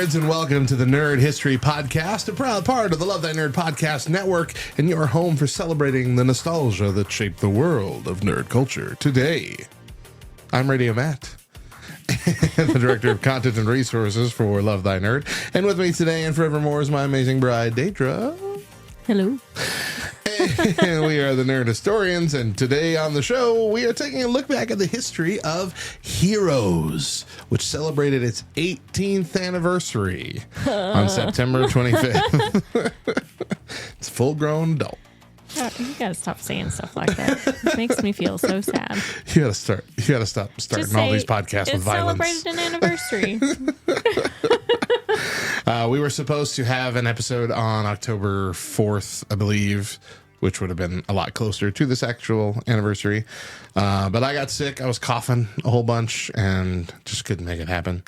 nerds, and welcome to the Nerd History Podcast, a proud part of the Love Thy Nerd Podcast Network, and your home for celebrating the nostalgia that shaped the world of nerd culture. Today, I'm Radio Matt, the Director of Content and Resources for Love Thy Nerd, and with me today and forevermore is my amazing bride, Deidra. Hello. And we are the Nerd Historians, and today on the show, we are taking a look back at the history of Heroes, which celebrated its 18th anniversary on September 25th. It's a full-grown adult. You gotta stop saying stuff like that. It makes me feel so sad. You gotta stop starting all these podcasts with violence. It celebrated an anniversary. We were supposed to have an episode on October 4th, I believe, which would have been a lot closer to this actual anniversary. But I got sick. I was coughing a whole bunch and just couldn't make it happen.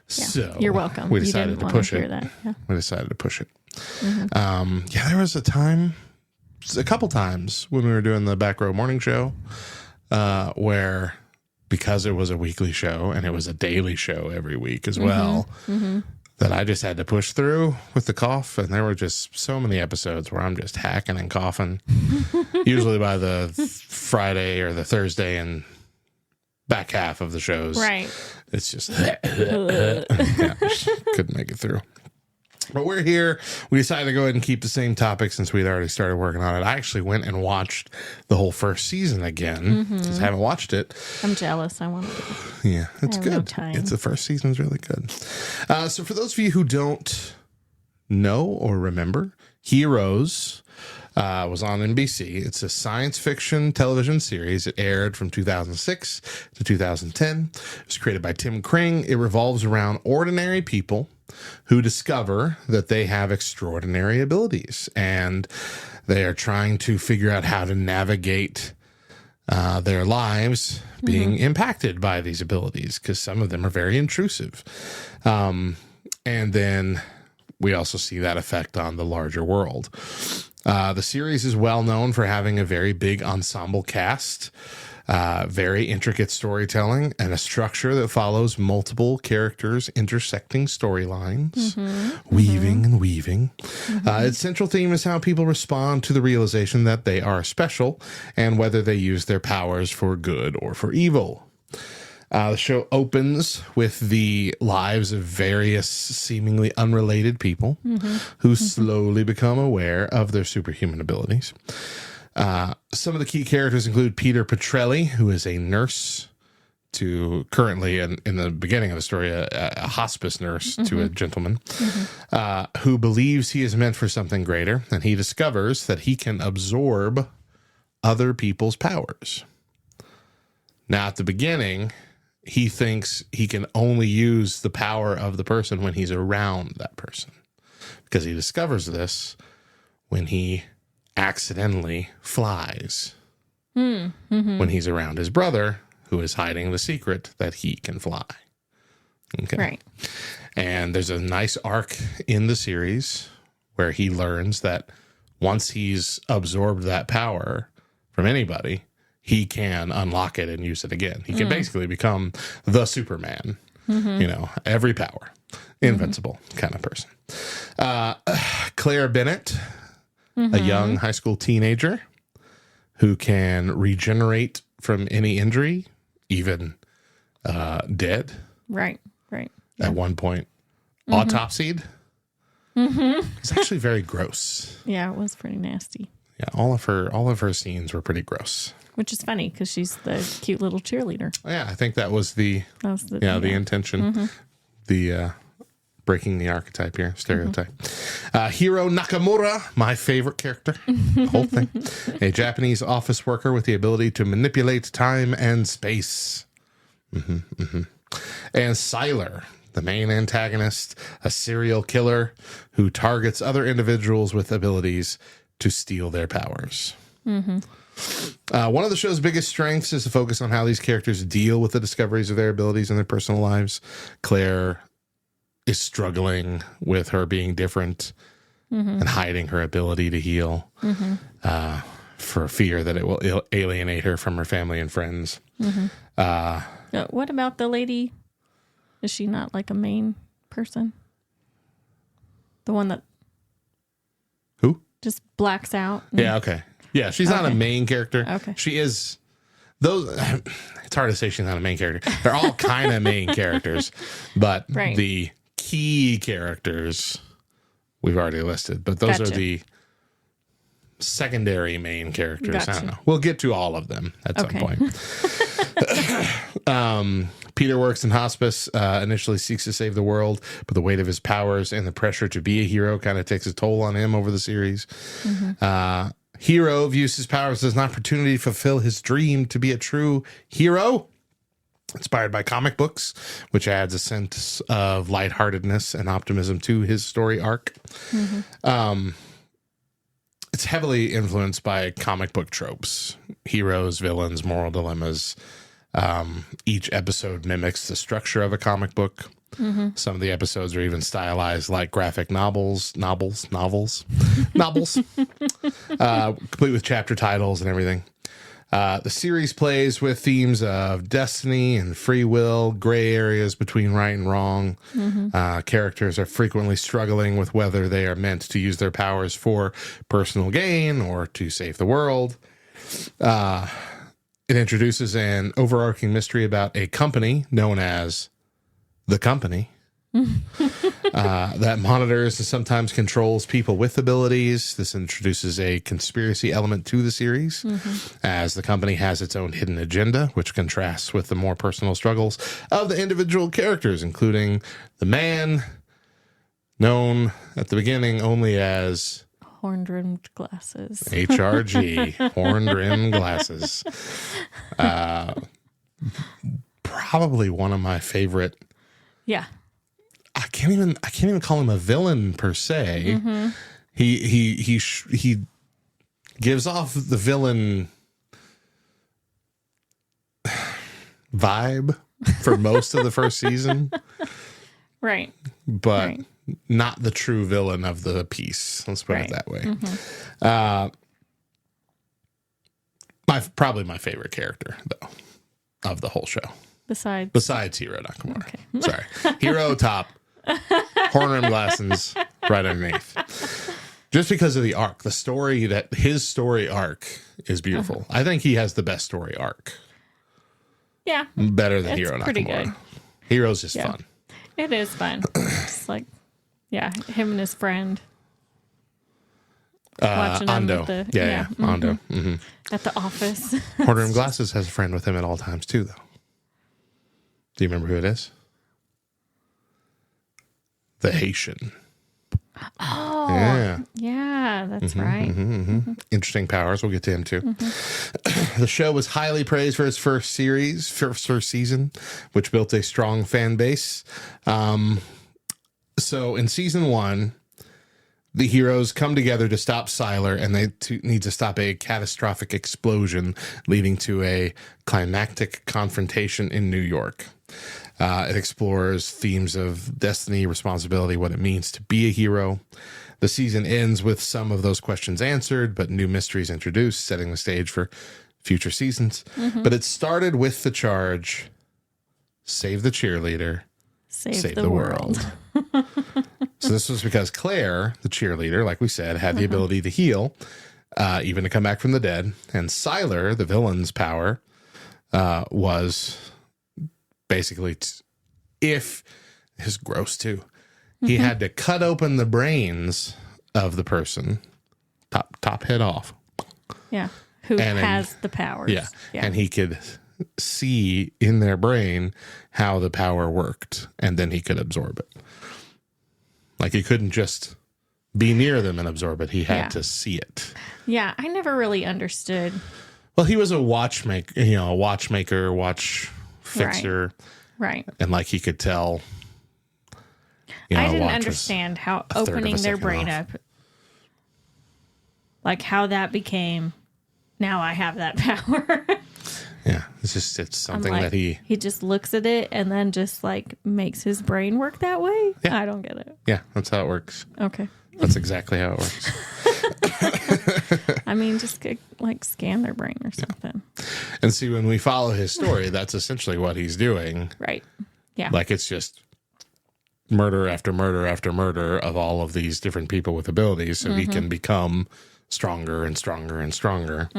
Yeah, so you're welcome. We decided to push it. Yeah. We decided to push it. Mm-hmm. There was a couple times when we were doing the Back Row Morning Show where, because it was a weekly show and it was a daily show every week as well, that I just had to push through with the cough. And there were just so many episodes where I'm just hacking and coughing, usually by the Friday or the Thursday and back half of the shows. Right. It's just couldn't make it through. But we're here. We decided to go ahead and keep the same topic since we'd already started working on it. I actually went and watched the whole first season again because I haven't watched it. I'm jealous. I want to. Yeah, it's good. No time. The first season is really good. So for those of you who don't know or remember, Heroes was on NBC. It's a science fiction television series. It aired from 2006 to 2010. It was created by Tim Kring. It revolves around ordinary people who discover that they have extraordinary abilities, and they are trying to figure out how to navigate their lives being impacted by these abilities, because some of them are very intrusive. And then we also see that effect on the larger world. The series is well known for having a very big ensemble cast, very intricate storytelling, and a structure that follows multiple characters intersecting storylines, weaving and weaving. Its central theme is how people respond to the realization that they are special and whether they use their powers for good or for evil. The show opens with the lives of various seemingly unrelated people who slowly become aware of their superhuman abilities. Some of the key characters include Peter Petrelli, who is a nurse to currently, in the beginning of the story, a hospice nurse to a gentleman who believes he is meant for something greater, and he discovers that he can absorb other people's powers. Now, at the beginning, he thinks he can only use the power of the person when he's around that person, because he discovers this when he accidentally flies when he's around his brother, who is hiding the secret that he can fly. Okay. Right. And there's a nice arc in the series where he learns that once he's absorbed that power from anybody, he can unlock it and use it again. He can basically become the Superman, every power, invincible kind of person. Claire Bennett, a young high school teenager who can regenerate from any injury, even dead. Right. At one point, autopsied. It's actually very gross. Yeah, it was pretty nasty. Yeah, all of her scenes were pretty gross. Which is funny because she's the cute little cheerleader. Yeah, I think that was the intention. The breaking the archetype here, stereotype. Hiro Nakamura, my favorite character, the whole thing. A Japanese office worker with the ability to manipulate time and space. And Sylar, the main antagonist, a serial killer who targets other individuals with abilities to steal their powers. One of the show's biggest strengths is the focus on how these characters deal with the discoveries of their abilities in their personal lives. Claire is struggling with her being different and hiding her ability to heal for fear that it will alienate her from her family and friends. What about the lady? Is she not like a main person? The one that Who? just blacks out. Yeah, okay. Yeah, she's not a main character. Okay. She is those it's hard to say she's not a main character. They're all kind of main characters, but Right. the key characters we've already listed, but those are Gotcha. the secondary main characters. I Gotcha. don't know. We'll get to all of them at some Okay. point. Peter works in hospice, initially seeks to save the world, but the weight of his powers and the pressure to be a hero kind of takes a toll on him over the series. Hero views his powers as an opportunity to fulfill his dream to be a true hero. Inspired by comic books, which adds a sense of lightheartedness and optimism to his story arc. It's heavily influenced by comic book tropes, heroes, villains, moral dilemmas. Each episode mimics the structure of a comic book. Some of the episodes are even stylized like graphic novels, complete with chapter titles and everything. The series plays with themes of destiny and free will, gray areas between right and wrong. Characters are frequently struggling with whether they are meant to use their powers for personal gain or to save the world. It introduces an overarching mystery about a company known as the Company that monitors and sometimes controls people with abilities. This introduces a conspiracy element to the series, as the Company has its own hidden agenda, which contrasts with the more personal struggles of the individual characters, including the man known at the beginning only as Horn-rimmed glasses. HRG, horn-rimmed glasses. Probably one of my favorite. Yeah. I can't even call him a villain per se. He gives off the villain vibe for most of the first season, Right. but Right. not the true villain of the piece. Let's put it that way. Probably my favorite character though of the whole show. Besides Hero Nakamura. Okay. Sorry. Hero top. Horn rimmed glasses right underneath. Just because of the arc. The story that his story arc is beautiful. I think he has the best story arc. Yeah. Better than It's Hero pretty Nakamura. good. Hero's just Yeah. fun. It is fun. Just like, yeah, him and his friend. Watching him Ando. with the, Yeah. Ando. at the office. Horn rimmed glasses has a friend with him at all times too, though. Do you remember who it is? The Haitian. Oh, Yeah. yeah, that's right. Interesting powers. We'll get to him too. The show was highly praised for its first season, which built a strong fan base. So in season 1, the heroes come together to stop Sylar, and they need to stop a catastrophic explosion leading to a climactic confrontation in New York. It explores themes of destiny, responsibility, what it means to be a hero. The season ends with some of those questions answered, but new mysteries introduced, setting the stage for future seasons. But it started with the charge, save the cheerleader, Save the world. So this was because Claire, the cheerleader, like we said, had the ability to heal, even to come back from the dead. And Sylar, the villain's power, was basically, if this is gross too, he had to cut open the brains of the person, top head off. Yeah. Who And then- has the powers. Yeah. And he could see in their brain how the power worked, and then he could absorb it. Like he couldn't just be near them and absorb it. He had to see it. Yeah, I never really understood. Well, he was a watchmaker, watch fixer, Right. and like he could tell. I a didn't watch was understand how a third of a opening their second brain off. up, like how that became, now I have that power. Yeah, it's I'm something like, that he just looks at it and then just like makes his brain work that way. Yeah. I don't get it. yeah, that's how it works. Okay. That's exactly how it works. I mean, just like scan their brain or something. And see, when we follow his story, that's essentially what he's doing. Right. Yeah. Like it's just murder after murder after murder of all of these different people with abilities so he can become stronger and stronger and stronger.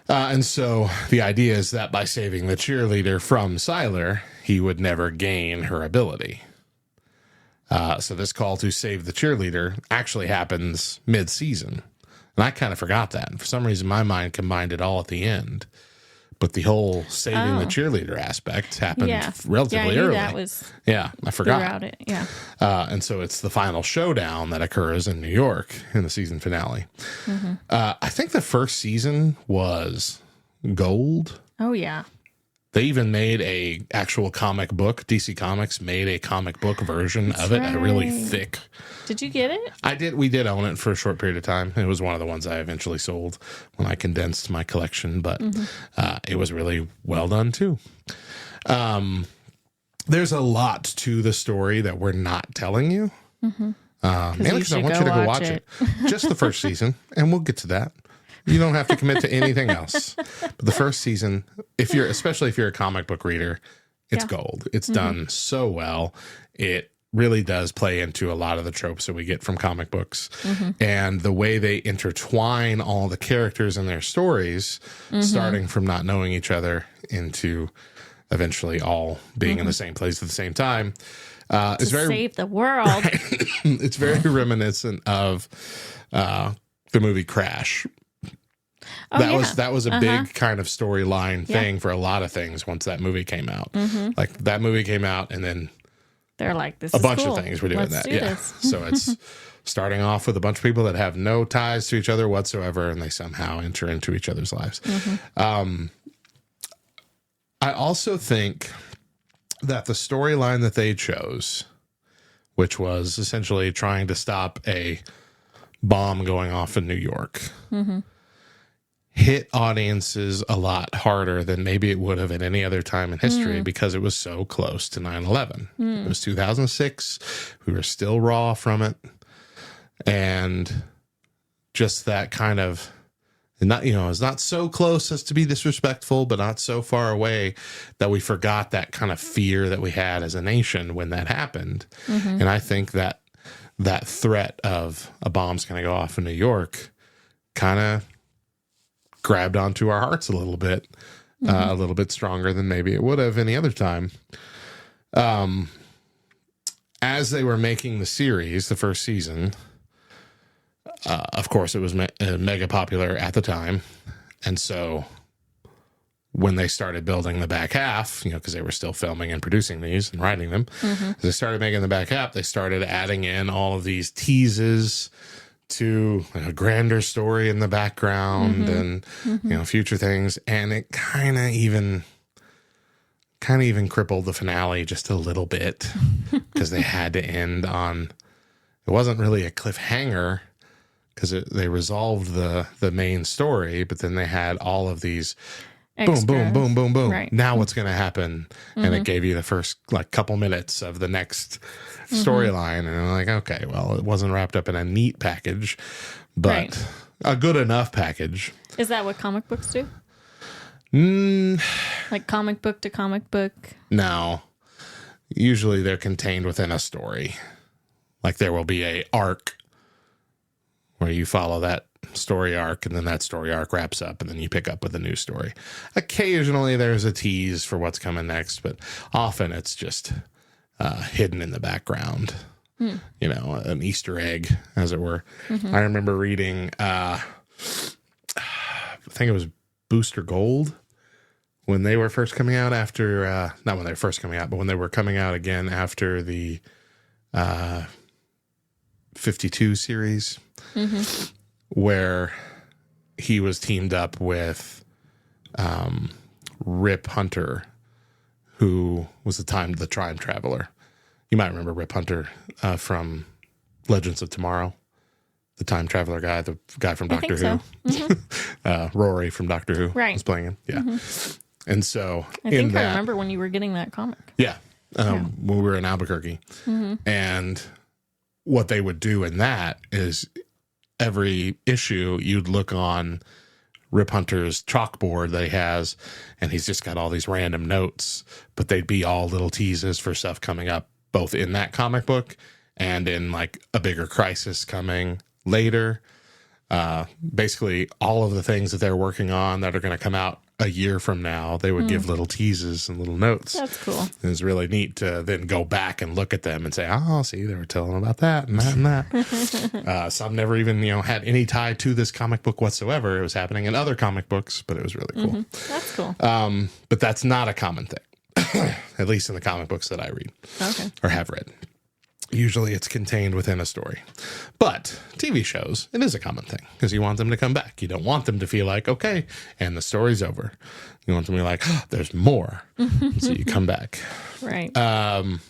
And so the idea is that by saving the cheerleader from Siler, he would never gain her ability. So this call to save the cheerleader actually happens mid-season. And I kind of forgot that. And for some reason, my mind combined it all at the end. But the whole saving the cheerleader aspect happened relatively early. That was I forgot. throughout it. Yeah. And so it's the final showdown that occurs in New York in the season finale. I think the first season was gold. Oh, yeah. They even made a actual comic book. DC Comics made a comic book version of it, a really thick. Did you get it? I did. We did own it for a short period of time. It was one of the ones I eventually sold when I condensed my collection, but it was really well done too. There's a lot to the story that we're not telling you. Mainly because I want you to go watch it. Just the first season, and we'll get to that. You don't have to commit to anything else. But the first season, especially if you're a comic book reader, it's gold. It's done so well. It really does play into a lot of the tropes that we get from comic books. And the way they intertwine all the characters and their stories, starting from not knowing each other into eventually all being in the same place at the same time. It's very save the world. Right. It's very reminiscent of the movie Crash. That was a big kind of storyline thing for a lot of things once that movie came out. Like that movie came out, and then they're like, this a is bunch cool. of things were doing Let's that. do this. So it's starting off with a bunch of people that have no ties to each other whatsoever, and they somehow enter into each other's lives. I also think that the storyline that they chose, which was essentially trying to stop a bomb going off in New York, hit audiences a lot harder than maybe it would have at any other time in history because it was so close to 9/11. It was 2006. We were still raw from it. And just that kind of, not, it's not so close as to be disrespectful, but not so far away that we forgot that kind of fear that we had as a nation when that happened. And I think that that threat of a bomb's going to go off in New York kind of grabbed onto our hearts a little bit stronger than maybe it would have any other time. As they were making the series, the first season, of course, it was mega popular at the time. And so when they started building the back half, because they were still filming and producing these and writing them, as they started making the back half, they started adding in all of these teases to a grander story in the background and future things, and it kind of even crippled the finale just a little bit because they had to end on, it wasn't really a cliffhanger because they resolved the main story, but then they had all of these boom, boom, boom, boom, boom. Right. Now what's going to happen? And it gave you the first couple minutes of the next storyline. And I'm like, okay, well, it wasn't wrapped up in a neat package, but a good enough package. Is that what comic books do? Like comic book to comic book? No. Usually they're contained within a story. Like there will be a arc where you follow that story arc, and then that story arc wraps up, and then you pick up with a new story. Occasionally there's a tease for what's coming next, but often it's just hidden in the background. An Easter egg, as it were. I remember reading, I think it was Booster Gold, when they were first coming out after, not when they were first coming out, but when they were coming out again after the 52 series, where he was teamed up with Rip Hunter, who was the time traveler. You might remember Rip Hunter from Legends of Tomorrow, the time traveler guy, the guy from Doctor Who. So. Rory from Doctor Who was playing him. Yeah. And so I think I remember when you were getting that comic. Yeah. When we were in Albuquerque. And what they would do in that is every issue you'd look on Rip Hunter's chalkboard that he has, and he's just got all these random notes, but they'd be all little teases for stuff coming up both in that comic book and in like a bigger crisis coming later. Basically, all of the things that they're working on that are going to come out a year from now, they would give little teases and little notes. That's cool. It was really neat to then go back and look at them and say, oh, see, they were telling about that and that and that. Some never even, had any tie to this comic book whatsoever. It was happening in other comic books, but it was really cool. That's cool. But that's not a common thing, at least in the comic books that I read or have read. Usually it's contained within a story. But TV shows, it is a common thing because you want them to come back. You don't want them to feel like, okay, and the story's over. You want them to be like, oh, there's more. So you come back. Right. And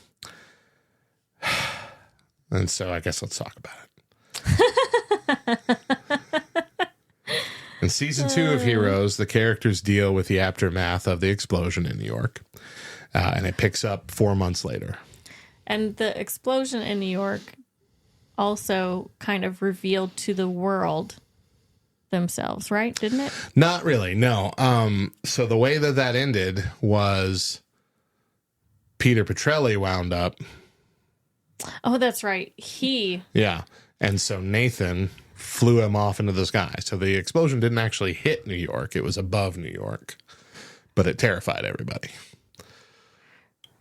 so I guess let's talk about it. In season 2 of Heroes, the characters deal with the aftermath of the explosion in New York. And it picks up 4 months later. And the explosion in New York also kind of revealed to the world themselves, right? Didn't it? Not really, no. So the way that ended was Peter Petrelli wound up. Oh, that's right. Yeah. And so Nathan flew him off into the sky. So the explosion didn't actually hit New York. It was above New York. But it terrified everybody.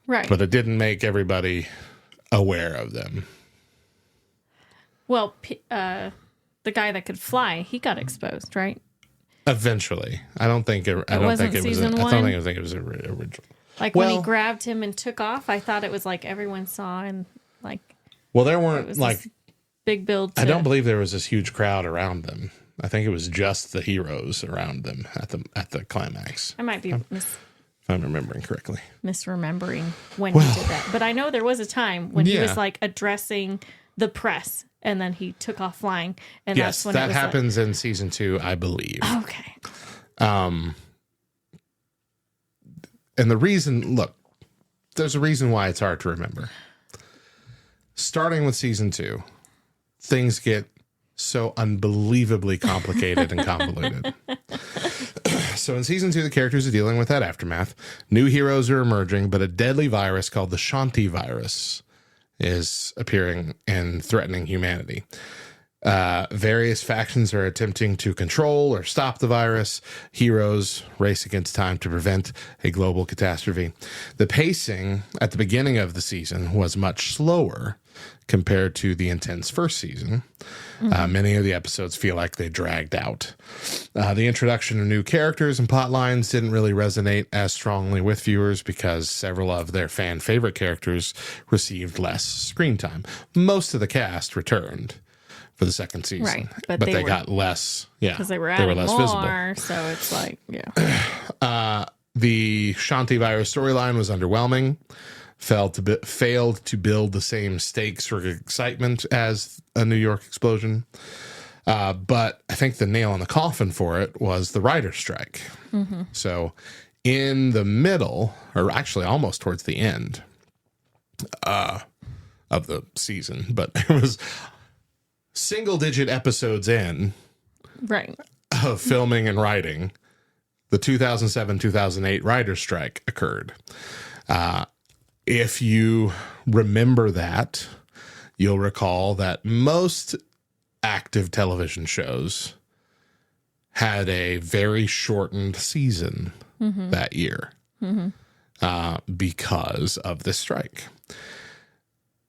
Right. But it didn't make everybody aware of them. Well, the guy that could fly, he got exposed, right? Eventually. I don't think it was original. Like when he grabbed him and took off, I thought it was like everyone saw and like. Well, there weren't like big build. I don't believe there was this huge crowd around them. I think it was just the heroes around them at the climax. I might be if I'm remembering correctly. Misremembering when he did that. But I know there was a time when he was like addressing the press and then he took off flying. And yes, that's when that happens in season 2, I believe. Okay. And the reason, look, there's a reason why it's hard to remember. Starting with season 2, things get so unbelievably complicated and convoluted. So in season 2, the characters are dealing with that aftermath. New heroes are emerging, but a deadly virus called the Shanti virus is appearing and threatening humanity. Various factions are attempting to control or stop the virus. Heroes race against time to prevent a global catastrophe. The pacing at the beginning of the season was much slower compared to the intense first season. Many of the episodes feel like they dragged out. The introduction of new characters and plot lines didn't really resonate as strongly with viewers because several of their fan favorite characters received less screen time. Most of the cast returned for the second season, right? But they got less, because they were less more, visible. So it's like, the Shanti virus storyline was underwhelming. Failed to build the same stakes or excitement as a New York explosion. But I think the nail in the coffin for it was the writer's strike. Mm-hmm. So in the middle, or actually almost towards the end of the season, but it was single-digit episodes in of filming and writing, the 2007-2008 writer's strike occurred. If you remember that, you'll recall that most active television shows had a very shortened season that year because of the strike.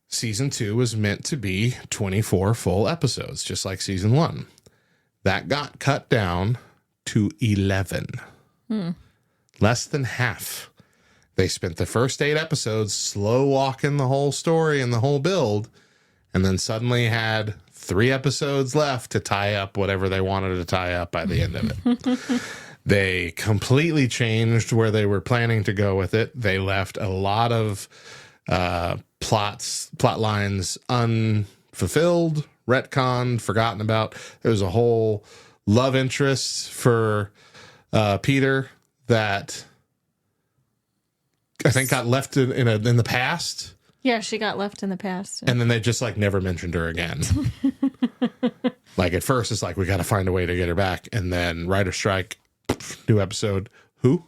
Season 2 was meant to be 24 full episodes, just like season 1. That got cut down to 11. Less than half. They spent the first 8 episodes slow walking the whole story and the whole build, and then suddenly had 3 episodes left to tie up whatever they wanted to tie up by the end of it. They completely changed where they were planning to go with it. They left a lot of plot lines unfulfilled, retconned, forgotten about. There was a whole love interest for Peter that I think got left in the past. Yeah, she got left in the past. And then they just like never mentioned her again. Like at first it's like, we got to find a way to get her back. And then writer strike, new episode. Who?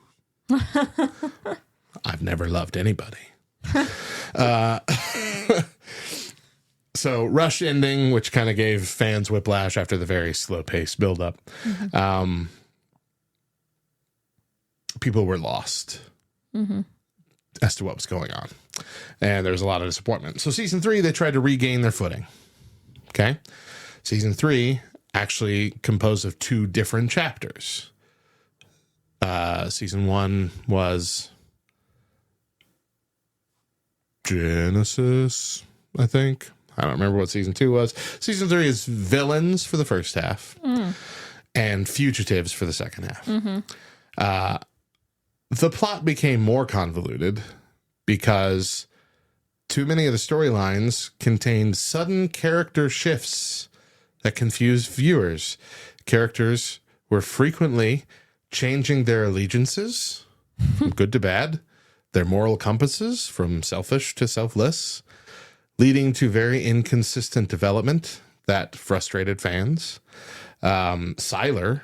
I've never loved anybody. So rushed ending, which kind of gave fans whiplash after the very slow pace buildup. People were lost as to what was going on. And there was a lot of disappointment. So season 3, they tried to regain their footing. Okay. Season 3 actually composed of 2 different chapters. Season 1 was Genesis, I think. I don't remember what season 2 was. Season 3 is villains for the first half and fugitives for the second half. The plot became more convoluted because too many of the storylines contained sudden character shifts that confused viewers. Characters were frequently changing their allegiances from good to bad, their moral compasses from selfish to selfless, leading to very inconsistent development that frustrated fans. Sylar,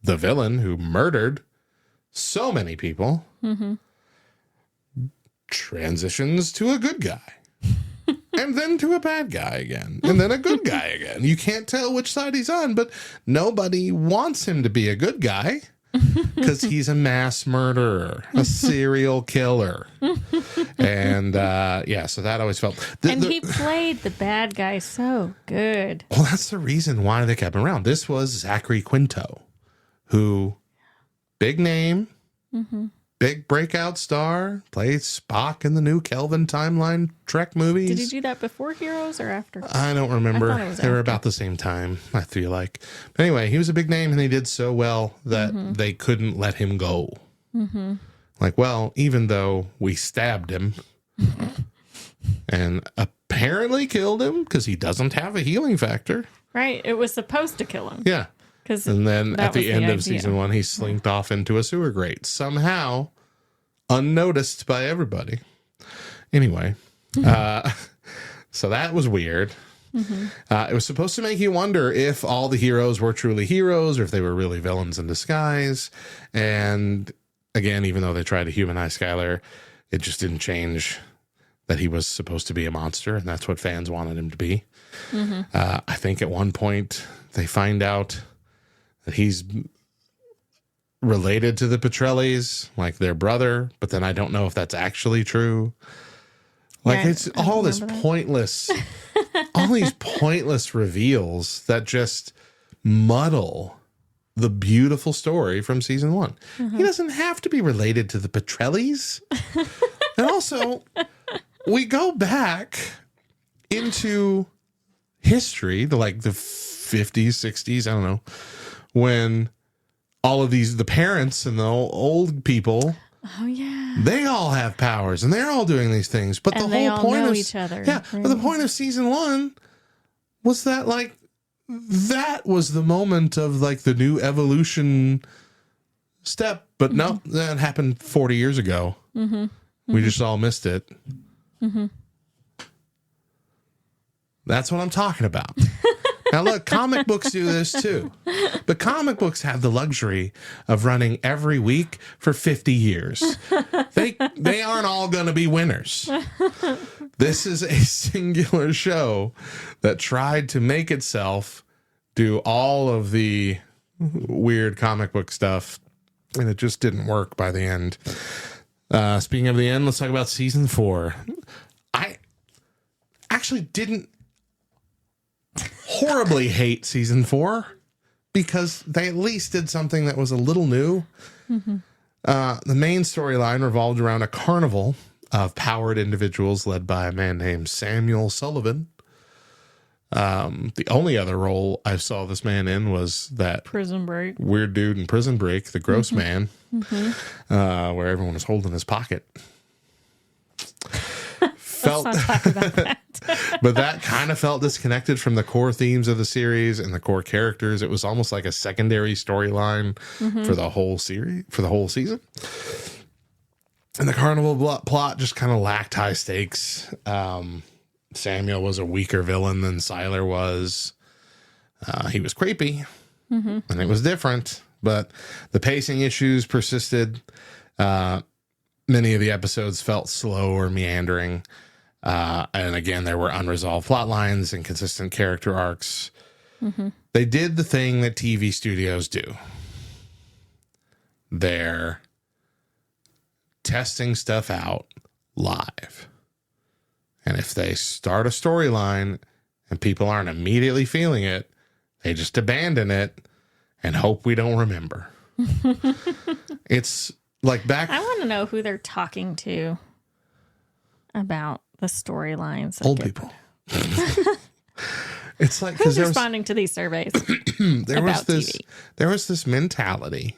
the villain who murdered so many people, transitions to a good guy. And then to a bad guy again. And then a good guy again. You can't tell which side he's on, but nobody wants him to be a good guy because he's a mass murderer, a serial killer. And so that always felt... he played the bad guy so good. Well, that's the reason why they kept him around. This was Zachary Quinto, who, big name, big breakout star, played Spock in the new Kelvin timeline Trek movies. Did he do that before Heroes or after? I don't remember. I thought it was they were after. about the same time, I feel like. But anyway, he was a big name and he did so well that they couldn't let him go. Like, well, even though we stabbed him and apparently killed him because he doesn't have a healing factor. Right. It was supposed to kill him. Yeah. And then at the end of idea. season 1, he slinked off into a sewer grate. Somehow, unnoticed by everybody. Anyway, so that was weird. It was supposed to make you wonder if all the heroes were truly heroes or if they were really villains in disguise. And again, even though they tried to humanize Skylar, it just didn't change that he was supposed to be a monster, and that's what fans wanted him to be. I think at one point they find out that he's related to the Petrellis, like their brother, but then I don't know if that's actually true. Like, Yeah, it's I don't all this remember that. pointless, all these pointless reveals that just muddle the beautiful story from season 1. He doesn't have to be related to the Petrellis. And also, we go back into history to like the 50s, 60s, I don't know, when all of the parents and the old people, Oh, yeah. they all have powers and they're all doing these things. But And the they whole all point know of each other. Yeah, but the point of season 1 was that like that was the moment of like the new evolution step. But no, that happened 40 years ago. We just all missed it. That's what I'm talking about. Now, look, comic books do this too. But comic books have the luxury of running every week for 50 years. They aren't all going to be winners. This is a singular show that tried to make itself do all of the weird comic book stuff, and it just didn't work by the end. Speaking of the end, let's talk about season 4. I actually didn't horribly hate season 4 because they at least did something that was a little new. The main storyline revolved around a carnival of powered individuals led by a man named Samuel Sullivan. The only other role I saw this man in was that Prison Break. weird dude in Prison Break, the gross man, where everyone was holding his pocket. Felt, Let's not talk about that. but that kind of felt disconnected from the core themes of the series and the core characters. It was almost like a secondary storyline for the whole series, for the whole season. And the carnival plot just kind of lacked high stakes. Samuel was a weaker villain than Sylar was. He was creepy, and it was different, but the pacing issues persisted. Many of the episodes felt slow or meandering. And again, there were unresolved plot lines and consistent character arcs. They did the thing that TV studios do. They're testing stuff out live. And if they start a storyline and people aren't immediately feeling it, they just abandon it and hope we don't remember. It's like back... I want to know who they're talking to about the storylines. Old people. It's like... Who's responding to these surveys there about TV? There was this mentality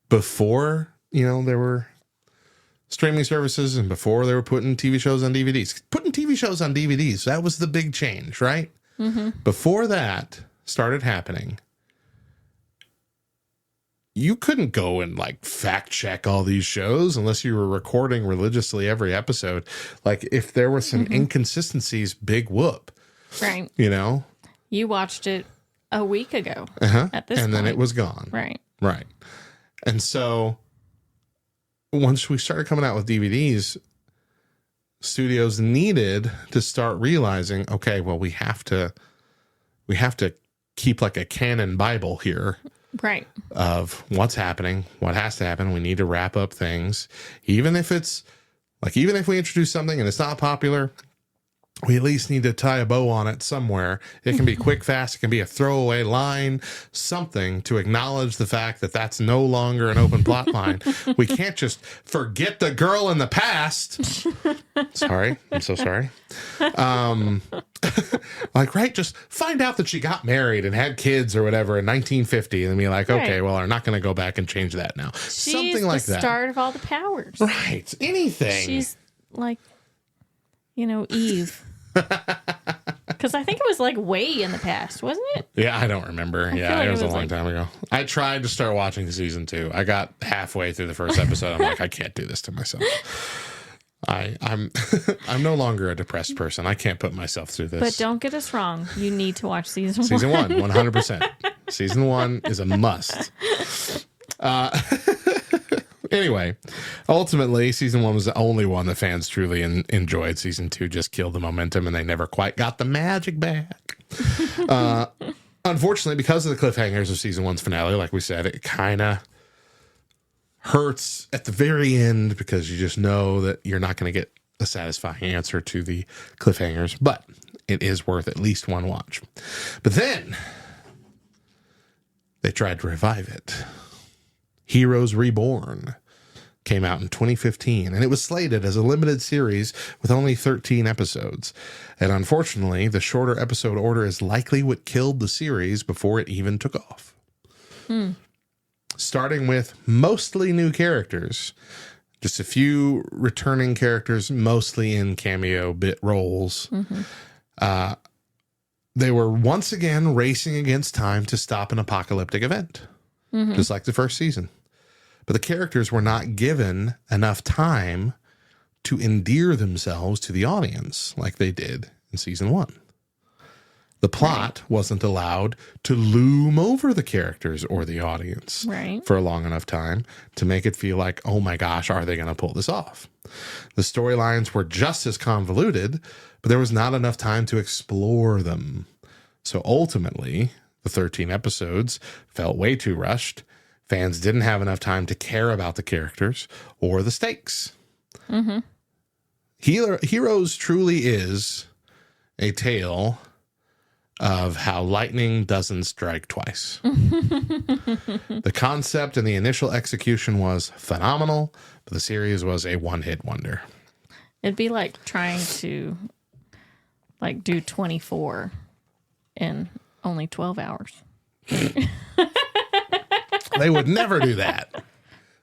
before, there were streaming services and before they were putting TV shows on DVDs. Putting TV shows on DVDs, that was the big change, right? Before that started happening, you couldn't go and fact check all these shows unless you were recording religiously every episode. Like if there were some inconsistencies, big whoop. Right. You watched it a week ago at this and point. Then it was gone. Right. Right. And so once we started coming out with DVDs, studios needed to start realizing, okay, well, we have to keep like a canon Bible here. Right. Of what's happening, what has to happen. We need to wrap up things. Even if we introduce something and it's not popular, we at least need to tie a bow on it somewhere. It can be quick, fast. It can be a throwaway line, something to acknowledge the fact that that's no longer an open plot line. We can't just forget the girl in the past. Sorry. I'm so sorry. Right? Just find out that she got married and had kids or whatever in 1950 and then be like, okay, well, I'm not going to go back and change that now. She's something like that. The start of all the powers. Right. Anything. She's like, Eve. Because I think it was way in the past, wasn't it? Yeah, I don't remember. It was a long time ago. I tried to start watching season 2. I got halfway through the first episode. I'm like, I can't do this to myself. I'm no longer a depressed person. I can't put myself through this. But don't get us wrong. You need to watch season 1. Season 1, 100%. Season 1 is a must. Anyway, ultimately, season 1 was the only one that fans truly enjoyed. Season 2 just killed the momentum, and they never quite got the magic back. Unfortunately, because of the cliffhangers of season 1's finale, like we said, it kind of hurts at the very end because you just know that you're not going to get a satisfying answer to the cliffhangers, but it is worth at least one watch. But then they tried to revive it. Heroes Reborn came out in 2015, and it was slated as a limited series with only 13 episodes. And unfortunately, the shorter episode order is likely what killed the series before it even took off. Starting with mostly new characters, just a few returning characters, mostly in cameo bit roles. They were once again racing against time to stop an apocalyptic event, just like the first season. But the characters were not given enough time to endear themselves to the audience like they did in season 1. The plot wasn't allowed to loom over the characters or the audience for a long enough time to make it feel like, oh my gosh, are they going to pull this off? The storylines were just as convoluted, but there was not enough time to explore them. So ultimately, the 13 episodes felt way too rushed. Fans didn't have enough time to care about the characters or the stakes. Heroes truly is a tale of how lightning doesn't strike twice. The concept and the initial execution was phenomenal, but the series was a one-hit wonder. It'd be like trying to do 24 in only 12 hours. They would never do that.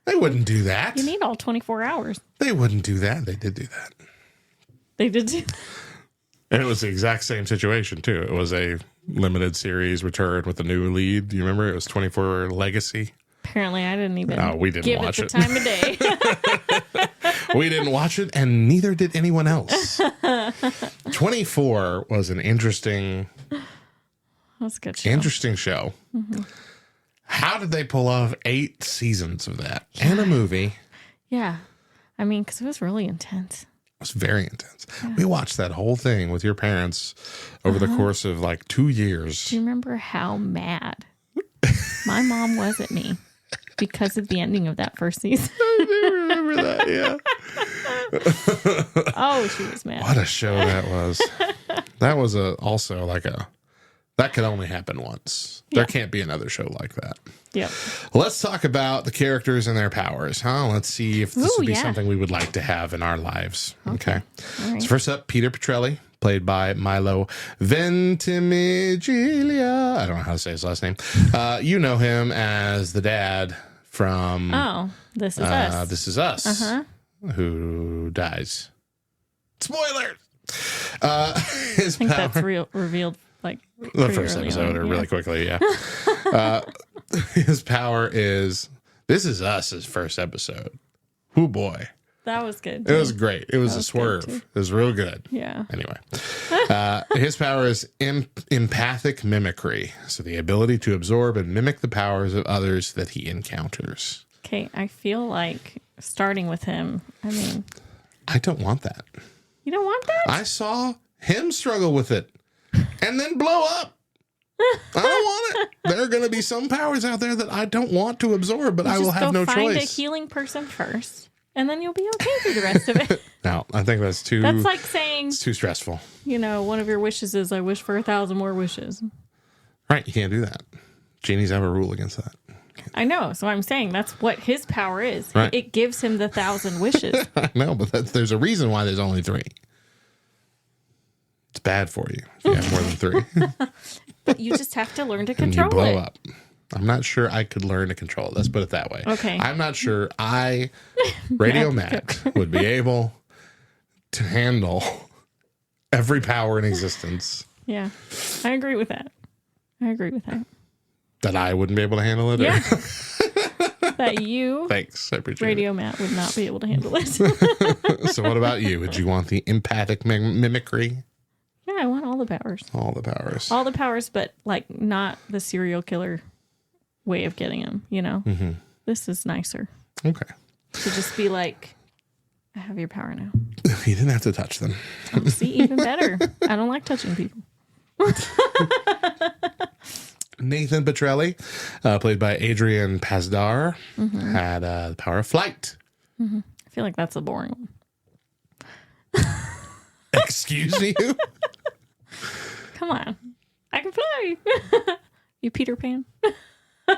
They wouldn't do that. You need all 24 hours. They wouldn't do that. They did do that. They did do that. And it was the exact same situation, too. It was a limited series return with a new lead. Do you remember? It was 24 Legacy. Apparently, I didn't even we didn't give watch it the time of day. We didn't watch it, and neither did anyone else. 24 was an interesting... That's a good show. Interesting show. How did they pull off 8 seasons of that and a movie? Yeah. I mean, because it was really intense. was very intense. Yeah. We watched that whole thing with your parents over the course of like 2 years. Do you remember how mad my mom was at me because of the ending of that first season? I do remember that, yeah. Oh, she was mad. What a show that was. That was also like that could only happen once. There can't be another show like that. Yep. Let's talk about the characters and their powers, huh? Let's see if this would be something we would like to have in our lives. Okay. Right. So first up, Peter Petrelli, played by Milo Ventimiglia. I don't know how to say his last name. You know him as the dad from This Is Us. This Is Us. Who dies. Spoilers! His I think power, that's revealed like the first episode or really quickly, yeah. His power is This Is Us's first episode. Oh boy. That was good. It was great. It was a swerve. It was real good. Yeah. Anyway, his power is empathic mimicry. So the ability to absorb and mimic the powers of others that he encounters. Okay. I feel like starting with him, I don't want that. You don't want that? I saw him struggle with it and then blow up. I don't want it. There are going to be some powers out there that I don't want to absorb, but I will have no choice. Find a healing person first, and then you'll be okay through the rest of it. No, I think that's too... That's like saying... It's too stressful. One of your wishes is, I wish for 1,000 more wishes. Right, you can't do that. Genies have a rule against that. I know, so I'm saying that's what his power is. Right. It gives him the 1,000 wishes. I know, but there's a reason why there's only 3. It's bad for you if you have more than 3. But you just have to learn to control it. And you blow up. I'm not sure I could learn to control it. Let's put it that way. Okay. I'm not sure Radio Matt, would be able to handle every power in existence. Yeah, I agree with that. That I wouldn't be able to handle it? Yeah. That you, thanks, I appreciate Radio Matt, would not be able to handle it. So what about you? Would you want the empathic mimicry? Yeah, I want all the powers. All the powers. All the powers, but like not the serial killer way of getting them, Mm-hmm. This is nicer. Okay. To just be like, I have your power now. You didn't have to touch them. Oh, see, even better. I don't like touching people. Nathan Petrelli, played by Adrian Pazdar, had the power of flight. Mm-hmm. I feel like that's a boring one. Excuse you? Come on. I can fly. You Peter Pan. I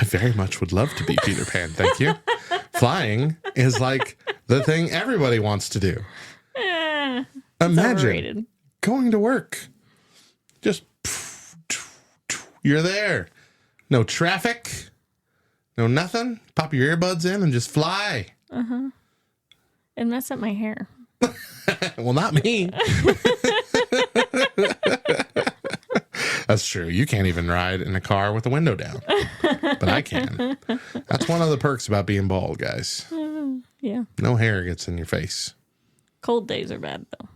very much would love to be Peter Pan. Thank you. Flying is like the thing everybody wants to do. Imagine going to work. Just you're there. No traffic. No nothing. Pop your earbuds in and just fly. Uh-huh. And mess up my hair. Well, not me. That's true. You can't even ride in a car with the window down. But I can. That's one of the perks about being bald, guys. Yeah. No hair gets in your face. Cold days are bad, though.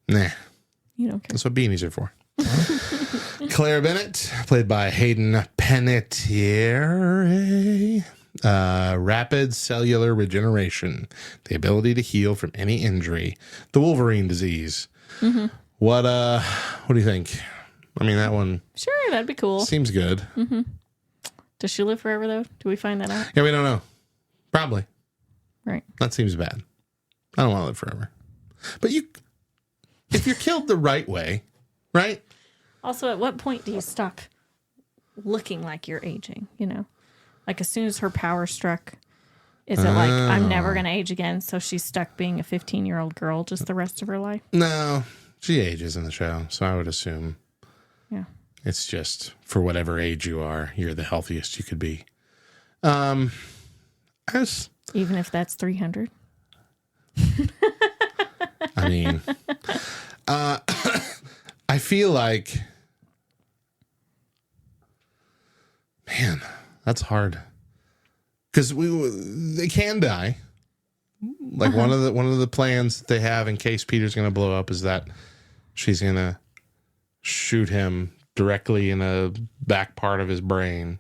Nah. You don't care. That's what beanies are for. Claire Bennett, played by Hayden Panettiere. Rapid cellular regeneration, the ability to heal from any injury, the Wolverine disease. Mm-hmm. What do you think? That one. Sure, that'd be cool. Seems good. Mm-hmm. Does she live forever though? Do we find that out? Yeah, we don't know. Probably. Right. That seems bad. I don't want to live forever. But if you're killed the right way, right? Also, at what point do you stop looking like you're aging? Like as soon as her power struck, is it like, I'm never going to age again, so she's stuck being a 15-year-old girl just the rest of her life? No, she ages in the show, so I would assume it's just for whatever age you are, you're the healthiest you could be. Even if that's 300? I feel like, man, that's hard because they can die. Like one of the plans that they have in case Peter's going to blow up is that she's going to shoot him directly in the back part of his brain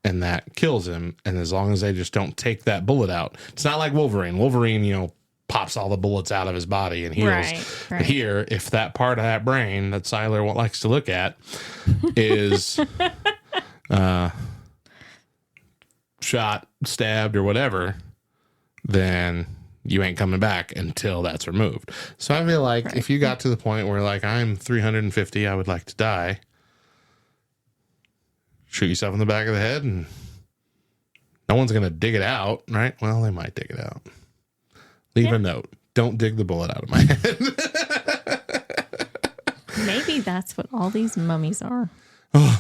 and that kills him. And as long as they just don't take that bullet out, it's not like Wolverine. Wolverine, pops all the bullets out of his body and heals. Right. But here, if that part of that brain that Siler likes to look at is shot, stabbed, or whatever, then you ain't coming back until that's removed. So I feel like if you got to the point where like I'm 350, I would like to die, shoot yourself in the back of the head and no one's going to dig it out, right? Well, they might dig it out. Leave a note. Don't dig the bullet out of my head. Maybe that's what all these mummies are. I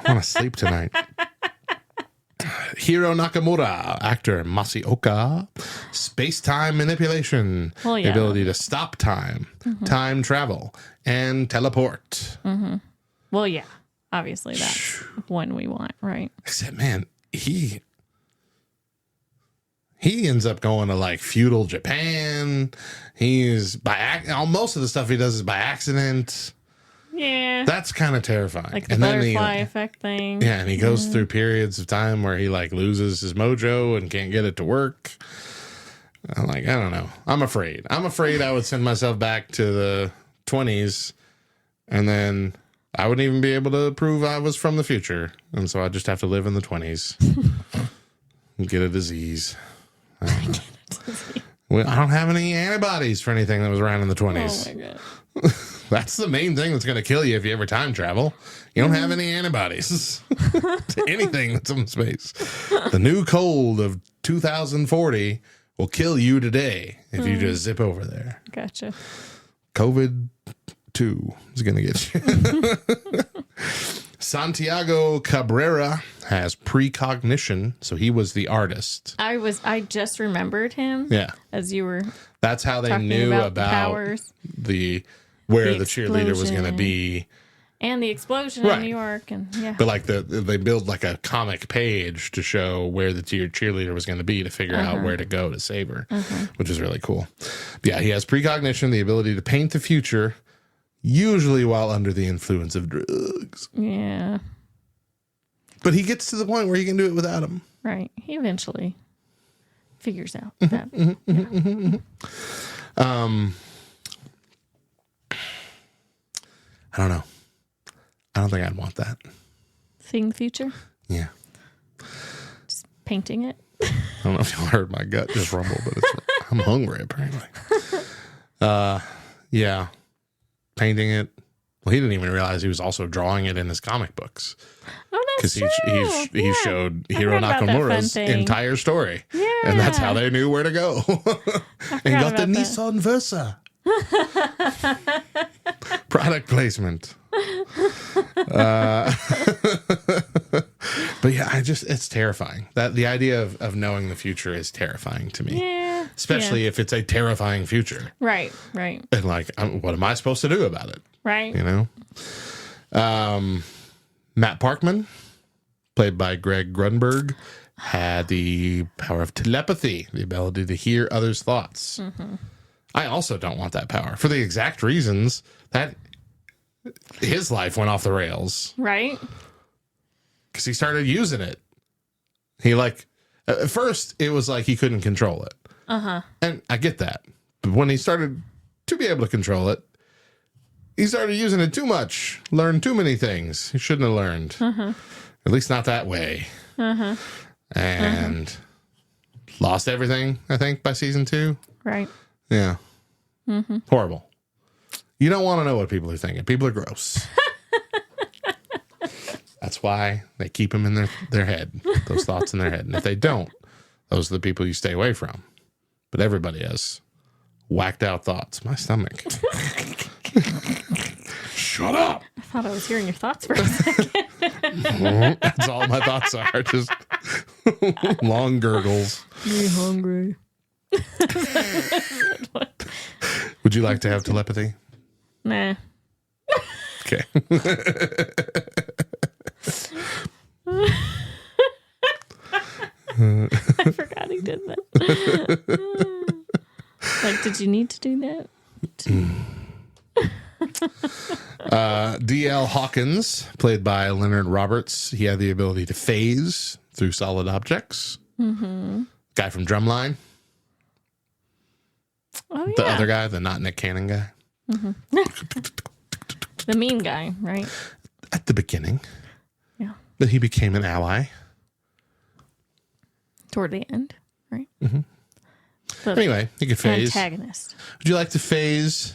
want to sleep tonight. Hiro Nakamura, actor Masioka, space-time manipulation, Well, the yeah. ability to stop time, time travel, and teleport. Well, yeah. Obviously, that's one we want, right? Except, man, he ends up going to like feudal Japan. He's most of the stuff he does is by accident. Yeah. That's kind of terrifying. Like the butterfly effect thing. Yeah, and he goes through periods of time where he like loses his mojo and can't get it to work. I'm like, I don't know. I'm afraid I would send myself back to the 20s and then I wouldn't even be able to prove I was from the future. And so I just have to live in the 20s and get a disease. Well, I don't have any antibodies for anything that was around in the 20s. Oh, my God. That's the main thing that's going to kill you if you ever time travel. You don't have any antibodies to anything that's in space. The new cold of 2040 will kill you today if you just zip over there. Gotcha. COVID-2 is going to get you. Santiago Cabrera has precognition, so he was the artist. I just remembered him. Yeah. As you were That's how they talking knew about about powers. where the cheerleader was going to explosion. be. And the explosion Right. in New York. And yeah. But like they build like a comic page to show where the cheerleader was going to be to figure out where to go to save her, which is really cool. But yeah, he has precognition, the ability to paint the future, usually while under the influence of drugs. Yeah. But he gets to the point where he can do it without them. Right. He eventually figures out that. I don't know. I don't think I'd want that. Seeing the future. Yeah. Just painting it. I don't know if y'all heard my gut just rumble, but I'm hungry apparently. Yeah. Painting it. Well, he didn't even realize he was also drawing it in his comic books. Oh, that's Because true. he showed Hiro forgot about that fun Nakamura's thing. entire story. Yeah. And that's how they knew where to go. And got the about that. Nissan Versa. Product placement. But yeah, it's terrifying. That the idea of knowing the future is terrifying to me. Yeah. Especially if it's a terrifying future. Right. Right. And like, what am I supposed to do about it? Right. You know? Matt Parkman, played by Greg Grunberg, had the power of telepathy, the ability to hear others' thoughts. I also don't want that power for the exact reasons that his life went off the rails Right. because he started using it. He at first it was like he couldn't control it. And I get that. But when he started to be able to control it, he started using it too much, learned too many things he shouldn't have learned. At least not that way. And lost everything, I think, by season 2. Right. Yeah. Horrible. You don't want to know what people are thinking. People are gross. That's why they keep them in their head, those thoughts in their head. And if they don't, those are the people you stay away from. But everybody has whacked out thoughts. My stomach. Shut up. I thought I was hearing your thoughts for a second. That's all my thoughts are. Just long gurgles. Me hungry. Would you like to have telepathy? Nah. Okay. I forgot he did that. Like, did you need to do that? D.L. Hawkins, played by Leonard Roberts. He had the ability to phase through solid objects. Mm-hmm. Guy from Drumline. Oh, yeah. The other guy, the not Nick Cannon guy. Mm-hmm. The mean guy, right? At the beginning. Yeah. But he became an ally. Toward the end, right? Mm-hmm. Anyway, he could phase. Antagonist. Would you like to phase?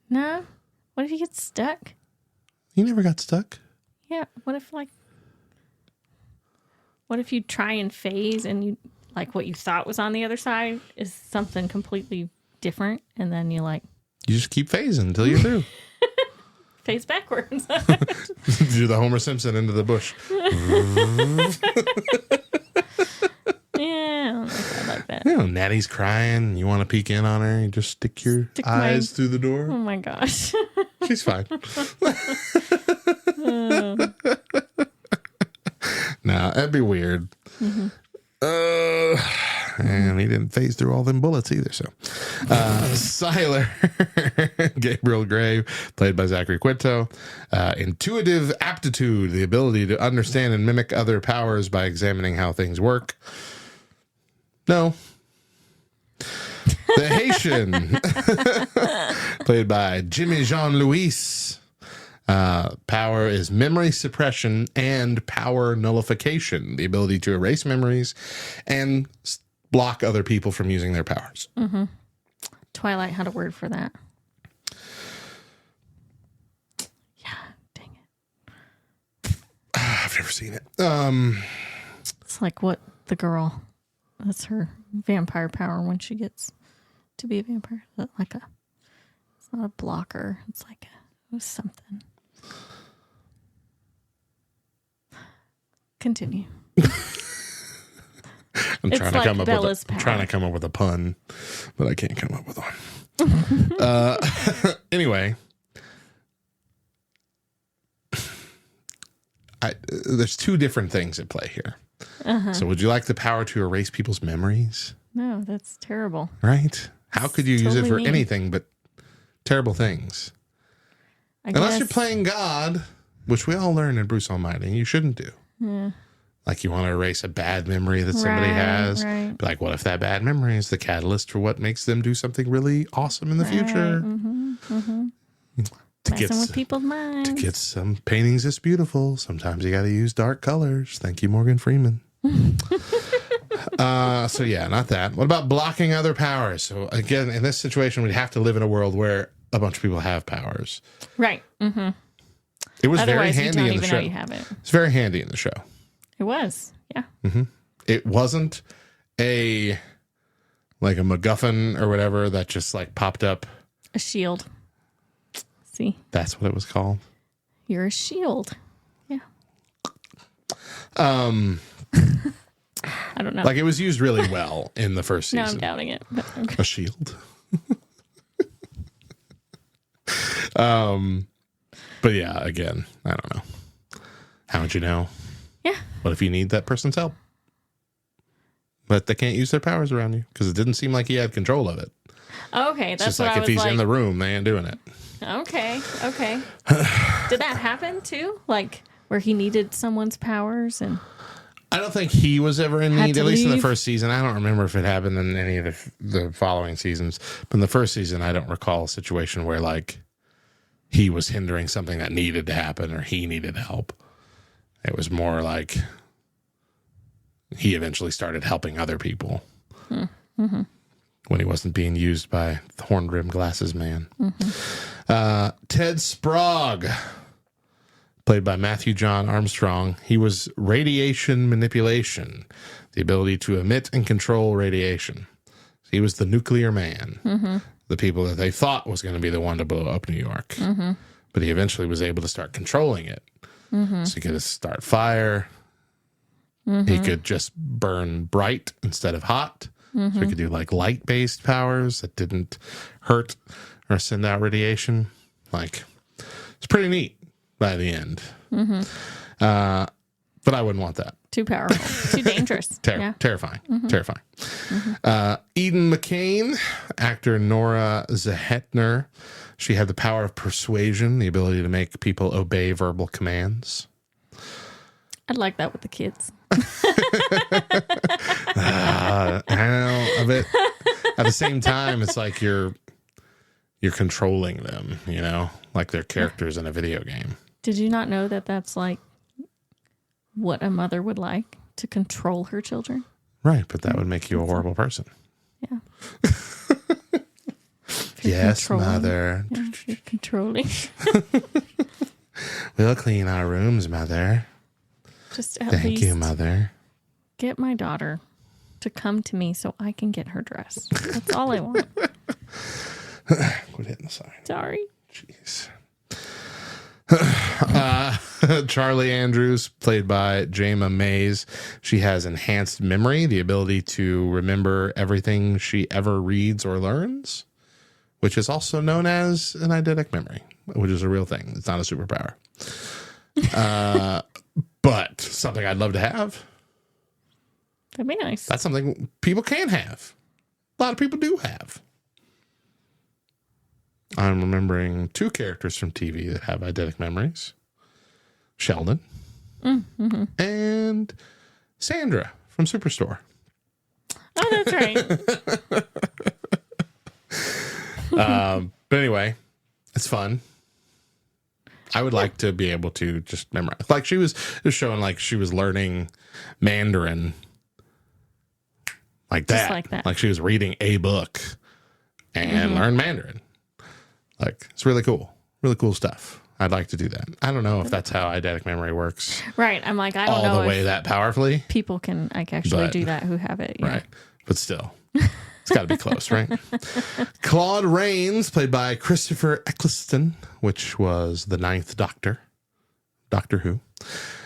No. What if he gets stuck? He never got stuck. Yeah. What if you try and phase and you like what you thought was on the other side is something completely different, and then you just keep phasing until you're through. phase backwards. Do the Homer Simpson into the bush. Yeah, I don't know if I like that. You know, Natty's crying. You want to peek in on her. You just stick your eyes through the door. Oh my gosh. She's fine. No, that'd be weird. Mm-hmm. And he didn't phase through all them bullets either. So, Siler, Gabriel Gray, played by Zachary Quinto. Intuitive aptitude, the ability to understand and mimic other powers by examining how things work. No. The Haitian, played by Jimmy Jean-Louis. Power is memory suppression and power nullification, the ability to erase memories and block other people from using their powers. Mm-hmm. Twilight had a word for that. Yeah, dang it. I've never seen it. It's like what the girl, that's her vampire power when she gets to be a vampire. Like it's not a blocker. It's like it was something. Continue. I'm trying to come up with a pun, but I can't come up with one. Anyway, there's two different things at play here. Uh-huh. So would you like the power to erase people's memories? No, that's terrible. Right? How could you use it for anything but terrible things? Unless you're playing God, which we all learn in Bruce Almighty, you shouldn't do. Yeah. Like you want to erase a bad memory that somebody has. Right. Be like, what if that bad memory is the catalyst for what makes them do something really awesome in the future? Mm-hmm. Mm-hmm. Messing with people's minds. To get some paintings this beautiful, sometimes you got to use dark colors. Thank you, Morgan Freeman. So yeah, not that. What about blocking other powers? So again, in this situation, we'd have to live in a world where a bunch of people have powers. Right. Mm-hmm. It was very handy in the show. You have it. It's very handy in the show. It was, yeah. Mm-hmm. It wasn't a MacGuffin or whatever that just like popped up. A shield. See? That's what it was called. You're a shield. Yeah. I don't know. Like it was used really well in the first season. No, I'm doubting it. But okay. A shield. But yeah, again, I don't know. How would you know? Yeah. What if you need that person's help? But they can't use their powers around you because it didn't seem like he had control of it. Okay, that's just what like I was if he's in the room, they ain't doing it. Okay. Did that happen too? Like where he needed someone's powers and I don't think he was ever in need, at least in the first season. I don't remember if it happened in any of the following seasons. But in the first season, I don't recall a situation where like he was hindering something that needed to happen or he needed help. It was more like he eventually started helping other people when he wasn't being used by the horn-rimmed glasses man. Mm-hmm. Ted Sprague, played by Matthew John Armstrong. He was radiation manipulation, the ability to emit and control radiation. He was the nuclear man, the people that they thought was going to be the one to blow up New York. But he eventually was able to start controlling it. So he could start fire. He could just burn bright instead of hot. So he could do like light-based powers that didn't hurt or send out radiation. Like, it's pretty neat by the end. But I wouldn't want that. Too powerful. Too dangerous. Terrifying. Terrifying. Eden McCain, actor Nora Zehetner. She had the power of persuasion, the ability to make people obey verbal commands. I'd like that with the kids. I know, but at the same time, it's like you're controlling them, you know, like they're characters in a video game. Did you not know that that's like what a mother would like, to control her children? Right, but that would make you a horrible person. Yeah. Yes, mother. Yeah, you're controlling. We'll clean our rooms, mother. Just at Thank least you, mother. get my daughter to come to me so I can get her dressed. That's all I want. Quit hitting the sign. Sorry. Jeez. Charlie Andrews, played by Jayma Mays. She has enhanced memory, the ability to remember everything she ever reads or learns, which is also known as an eidetic memory, which is a real thing. It's not a superpower. But something I'd love to have. That'd be nice. That's something people can have. A lot of people do have. I'm remembering 2 characters from TV that have eidetic memories. Sheldon and Sandra from Superstore. Oh, that's right. But anyway, it's fun. I would like to be able to just memorize. Like she was showing like she was learning Mandarin like that. Just like that. Like she was reading a book and learned Mandarin. Like it's really cool. Really cool stuff. I'd like to do that. I don't know if that's how eidetic memory works. Right. I'm like, I don't know all the if way that powerfully. people can like actually do that who have it. Yeah. Right. But still, it's got to be close, right? Claude Rains, played by Christopher Eccleston, which was the 9th Doctor, Doctor Who.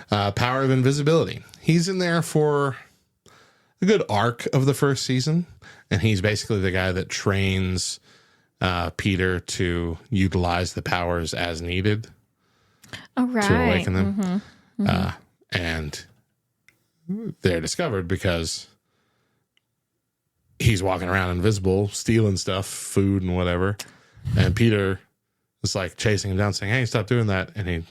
Power of invisibility. He's in there for a good arc of the first season, and he's basically the guy that trains Peter to utilize the powers as needed to awaken them. And they're discovered because he's walking around invisible, stealing stuff, food and whatever. And Peter is like chasing him down, saying, "Hey, stop doing that." And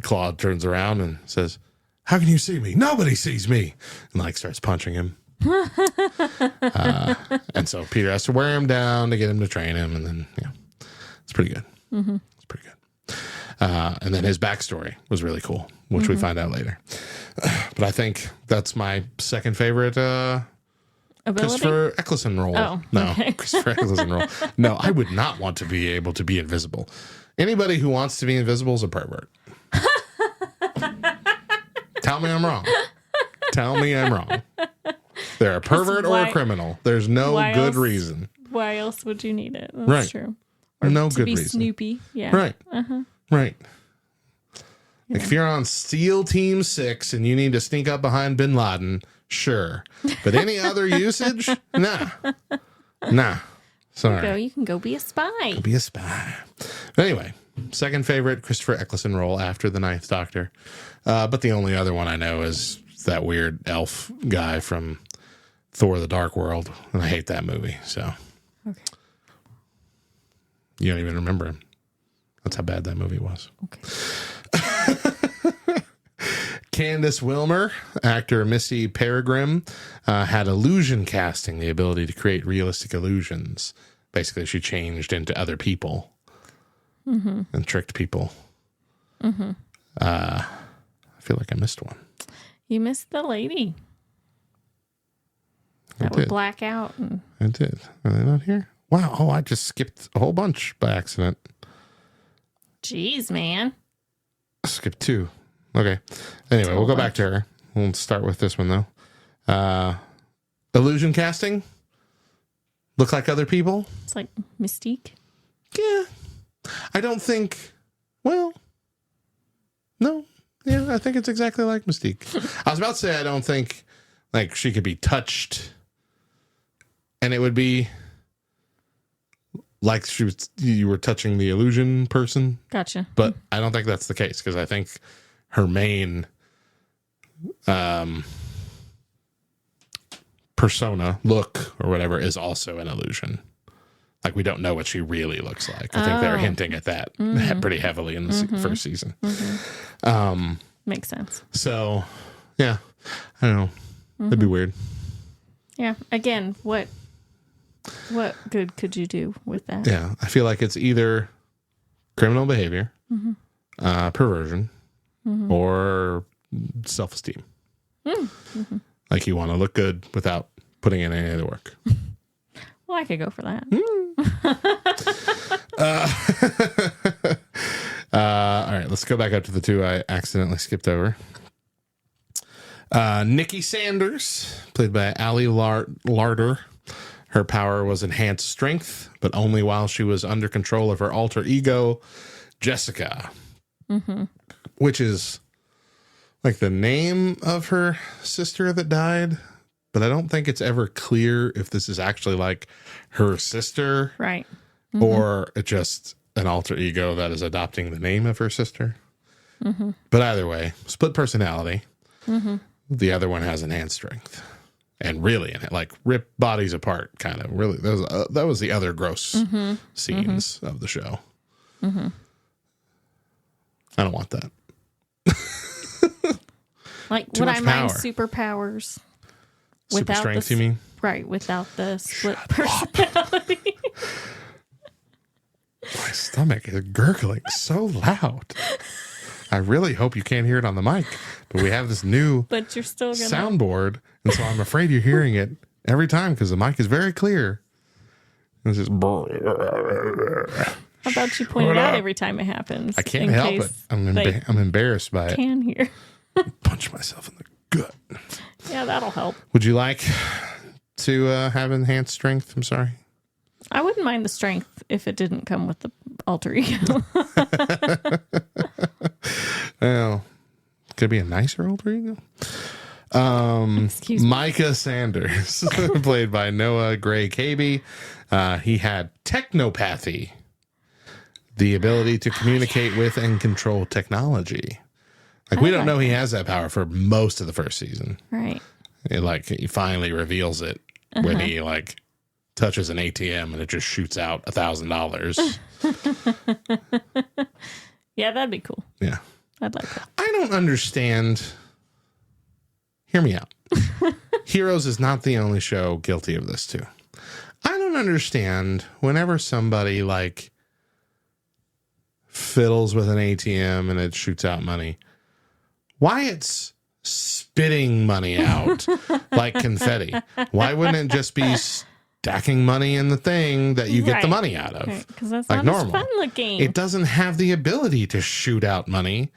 Claude turns around and says, "How can you see me? Nobody sees me." And like starts punching him. And so Peter has to wear him down to get him to train him. And then, yeah, it's pretty good. It's pretty good. And then his backstory was really cool, which we find out later. But I think that's my second favorite Christopher Eccleston role. Oh, no, okay. Christopher Eccleston role. No, I would not want to be able to be invisible. Anybody who wants to be invisible is a pervert. Tell me I'm wrong. Tell me I'm wrong. They're a pervert or a criminal. There's no good reason. Why else would you need it? That's Right. true. No To good be reason. Snoopy. Yeah. Right. Right. Like if you're on SEAL Team 6 and you need to sneak up behind Bin Laden, sure. But any other usage? Nah. Sorry. You can go be a spy. Be a spy. But anyway, second favorite Christopher Eccleston role after the 9th Doctor. But the only other one I know is that weird elf guy from Thor: The Dark World. And I hate that movie. So Okay. you don't even remember him. That's how bad that movie was. Okay. Candace Wilmer, actor Missy Peregrine, had illusion casting, the ability to create realistic illusions. Basically, she changed into other people and tricked people. I feel like I missed one. You missed the lady. That would black out. I did. Are they not here? Wow. Oh, I just skipped a whole bunch by accident. Jeez, man. Skip 2. Okay. Anyway, we'll go back to her. We'll start with this one, though. Illusion casting. Look like other people. It's like Mystique. Yeah. I don't think... Well... No. Yeah, I think it's exactly like Mystique. I was about to say I don't think like she could be touched and it would be like you were touching the illusion person. Gotcha. But I don't think that's the case because I think her main persona, look, or whatever is also an illusion. Like, we don't know what she really looks like. I think they're hinting at that pretty heavily in the first season. Makes sense. So, yeah, I don't know. That'd be weird. Yeah. Again, what good could you do with that? Yeah, I feel like it's either criminal behavior, perversion, or self-esteem. Like, you want to look good without putting in any of the work. Well, I could go for that. All right, let's go back up to the two I accidentally skipped over. Nikki Sanders, played by Ali Larder. Her power was enhanced strength, but only while she was under control of her alter ego, Jessica. Which is like the name of her sister that died, but I don't think it's ever clear if this is actually like her sister. Right. Or it's just an alter ego that is adopting the name of her sister. But either way, split personality. The other one has enhanced strength. And really, like, rip bodies apart, kind of. Really, that was the other gross scenes of the show. I don't want that. Like, Too would much I mind power. superpowers? Super strength, you mean? Right, without the split personality. My stomach is gurgling so loud. I really hope you can't hear it on the mic, but we have this new But you're still gonna soundboard, and so I'm afraid you're hearing it every time because the mic is very clear. It's just. How about you point it out every time it happens? I can't help it. I'm embarrassed by it. Can hear. Punch myself in the gut. Yeah, that'll help. Would you like to have enhanced strength? I'm sorry. I wouldn't mind the strength if it didn't come with the alter ego. Well, could be a nicer alter ego. Excuse me. Micah Sanders, played by Noah Gray Cabey. He had technopathy, the ability to communicate with and control technology. Like, we don't know he has that power for most of the first season. Right. He finally reveals it when he touches an ATM and it just shoots out $1,000. Yeah, that'd be cool. Yeah. I'd like that. I don't understand. Hear me out. Heroes is not the only show guilty of this too. I don't understand whenever somebody like fiddles with an ATM and it shoots out money, why it's spitting money out like confetti. Why wouldn't it just be stacking money in the thing that you get the money out of? Because that's like not normal. as fun looking. It doesn't have the ability to shoot out money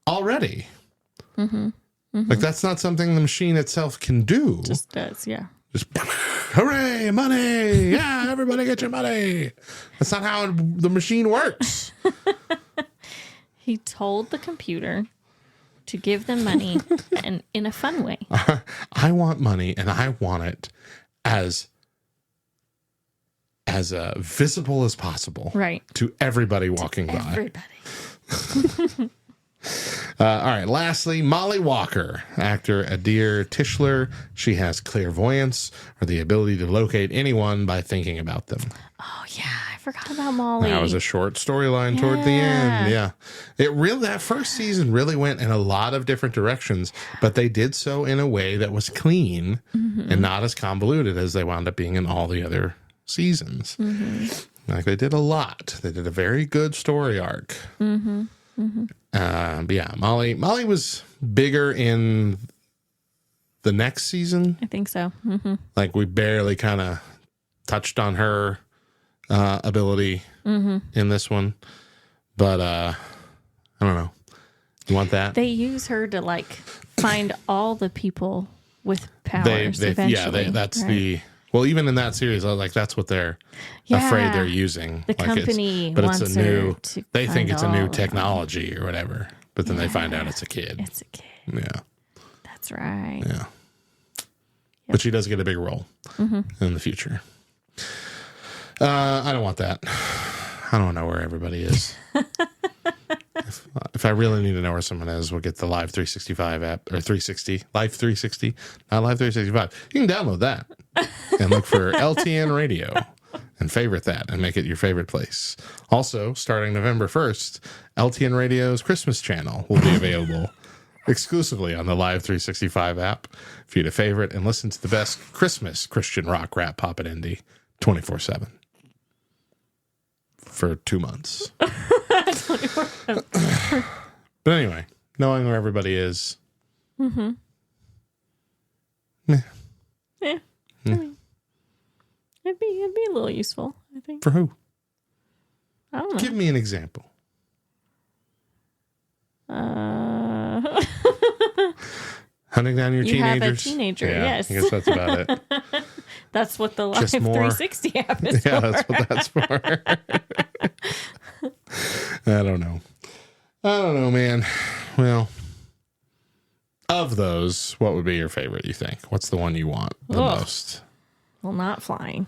already. Like, that's not something the machine itself can do. Just does, yeah. Just, hooray, money! Yeah, everybody get your money. That's not how the machine works. He told the computer to give them money and in a fun way. I want money, and I want it as visible as possible, Right. to everybody walking by. Everybody. All right. Lastly, Molly Walker, actor Adair Tischler. She has clairvoyance, or the ability to locate anyone by thinking about them. Oh, yeah. I forgot about Molly. That was a short storyline toward the end. Yeah. That first season really went in a lot of different directions, but they did so in a way that was clean and not as convoluted as they wound up being in all the other seasons. Like, they did a lot. They did a very good story arc. But yeah, Molly was bigger in the next season. I think so. Like, we barely kind of touched on her ability in this one, but I don't know. You want that? They use her to like find all the people with powers. Eventually, that's right? Well, even in that series, like, that's what they're afraid they're using. The company but wants it's a new. her to They think find it's a all new of them. technology or whatever, but then they find out it's a kid. It's a kid. Yeah, That's right. yeah. But she does get a big role in the future. I don't want that. I don't know where everybody is. If I really need to know where someone is, we'll get the Live 365 app, or 360, Live 360, not Live 365. You can download that and look for LTN Radio and favorite that and make it your favorite place. Also, starting November 1st, LTN Radio's Christmas channel will be available exclusively on the Live 365 app for you to favorite and listen to the best Christmas Christian rock, rap, pop, and indie 24/7 for 2 months. But anyway, knowing where everybody is. Mm-hmm. Meh. Yeah. I mean, it'd be a little useful, I think. For who? I don't know. Give me an example. Hunting down your you teenagers. have a teenager, yeah, yes. I guess that's about it. That's what the Live Just more- 360 app is Yeah, for. that's what that's for. I don't know, man. Well, of those, what would be your favorite, you think? What's the one you want the most? Well, not flying.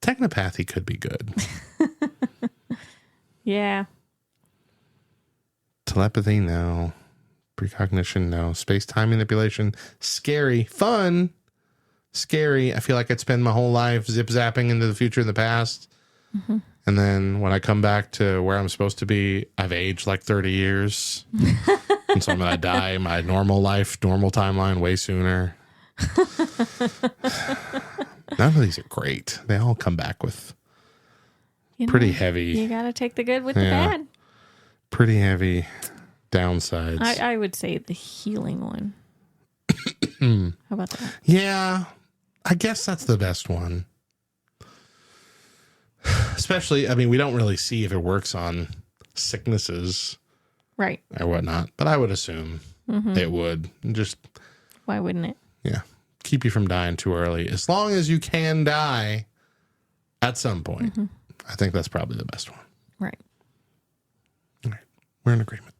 Technopathy could be good. Yeah. Telepathy, no. Precognition, no. Space-time manipulation, scary. Fun, scary. I feel like I'd spend my whole life zip-zapping into the future and the past. Mm-hmm. And then when I come back to where I'm supposed to be, I've aged like 30 years. And so I'm going to die my normal life, normal timeline way sooner. None of these are great. They all come back with pretty heavy. You got to take the good with the bad. Pretty heavy downsides. I would say the healing one. How about that? Yeah, I guess that's the best one. Especially, I mean, we don't really see if it works on sicknesses Right. or whatnot, but I would assume it would. Just, Why wouldn't it? yeah, keep you from dying too early. As long as you can die at some point. I think that's probably the best one. Right. All right. We're in agreement.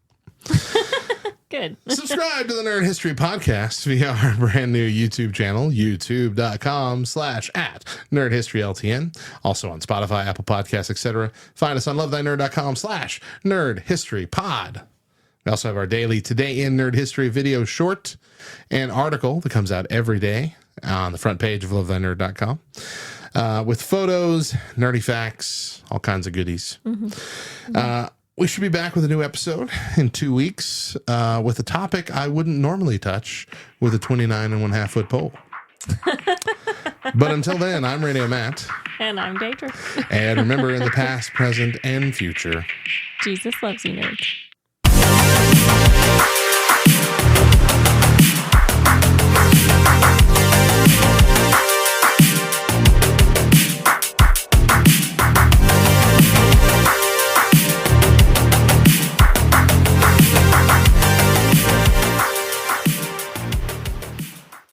Good. Subscribe to the Nerd History Podcast via our brand new YouTube channel, youtube.com/@NerdHistoryLTN. Also on Spotify, Apple Podcasts, etc. Find us on lovethynerd.com/NerdHistoryPod. We also have our daily Today in Nerd History video short and article that comes out every day on the front page of lovethynerd.com. With photos, nerdy facts, all kinds of goodies. We should be back with a new episode in 2 weeks with a topic I wouldn't normally touch with a 29.5 foot pole. But until then, I'm Radio Matt. And I'm Deidra. And remember, in the past, present, and future, Jesus loves you, nerds.